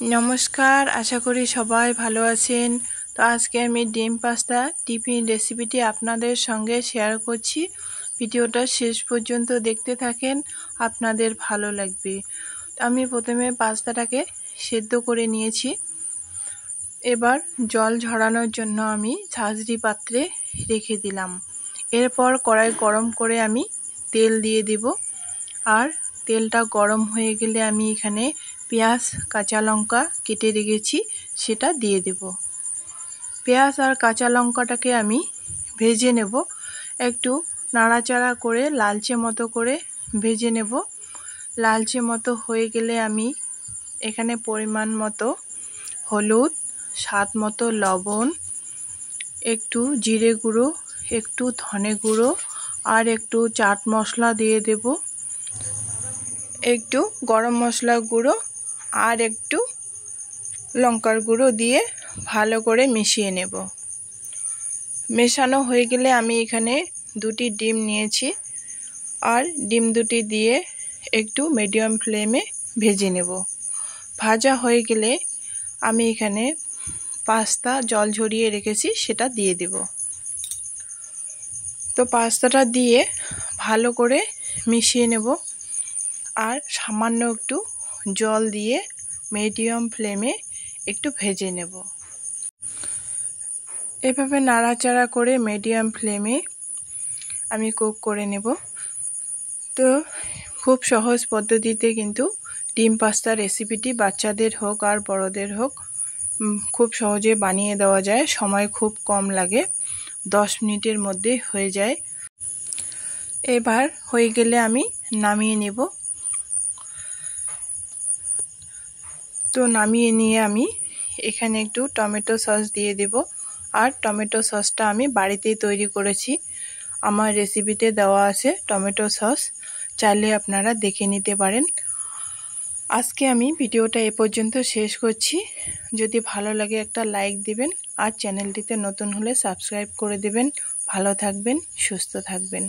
नमस्कार आशा करी सबाई भालो आछेन। तो आज के आमी डिम पास्ता टिफिन रेसिपिटी आपनादेर संगे शेयर करछि। भिडियोटा शेष पर्यन्त देखते थाकेन, आपनादेर भालो लागबे। तो आमी प्रथमे पास्ताटाके सेদ্ধ करे निয়েছি। एबार जल झरानोर जन्य आमी झांझरी पात्रे रेखे दिलाम। एरपर कड़ाई गरम करे आमी तेल दिए देब और तेलटा गरम हये गेले आमी एखाने पेঁয়াজ काँचा लंका केटे रेखेছি सेटा दिए देब। पेঁয়াজ और काँचा लंकाटाके आमी भेजे नेब, एकटू नाड़ाचाड़ा करे लालचे मतो करे भेजे नेब। लालचे मतो हये गेले आमी एखाने परिमाण मतो हलुद, स्वाद मतो लवण, एकटू जिरे गुঁড়ো, एकटू धने गुঁড়ো और एकटू चाट मशला दिए देब, एकटू गरम मशला गुঁড়ো और एकटू लंकार गुঁড়ো दिए भालो करे मिशिए नेब। मेशानो हये गेले आमी एखाने दुटी डिम निয়েছি और डिम दुटी दिए एकटू मीडियम फ्लेमे भेजे नेब। भाजा हये गेले आमी एखाने पास्ता जल झरिए रेखेছি सेटा दिए देब। तो पास्ताटा दिए भालो करे मिशिए नेब और सामान्य एकटू जल दिए मीडियम फ्लेमे एकटू भेजे नेब। एभाবে नाड़ाचाड़ा करे मीडियम फ्लेमे आमी कुक करे नेब। तो खूब सहज पद्धतिते किन्तु डिम पास्ता रेसिपिटी बाच्चादेर होक और बड़ोदेर होक खूब सहजे बानिये देওয়া যায়। समय खूब कम लागे, 10 मिनिटेर मধ্যে হয়ে যায়। এবার হয়ে গেলে আমি নামিয়ে নেব। तो नामिए निয়ে আমি এখানে একটু টমেটো সস দিয়ে দেব আর টমেটো সসটা আমি বাড়িতেই তৈরি করেছি। আমার রেসিপিতে দেওয়া আছে টমেটো সস, চাইলে আপনারা দেখে নিতে পারেন। আজকে আমি ভিডিওটা এই পর্যন্ত শেষ করছি। যদি ভালো লাগে একটা লাইক দিবেন আর চ্যানেলটিতে নতুন হলে সাবস্ক্রাইব করে দিবেন। ভালো থাকবেন, সুস্থ থাকবেন।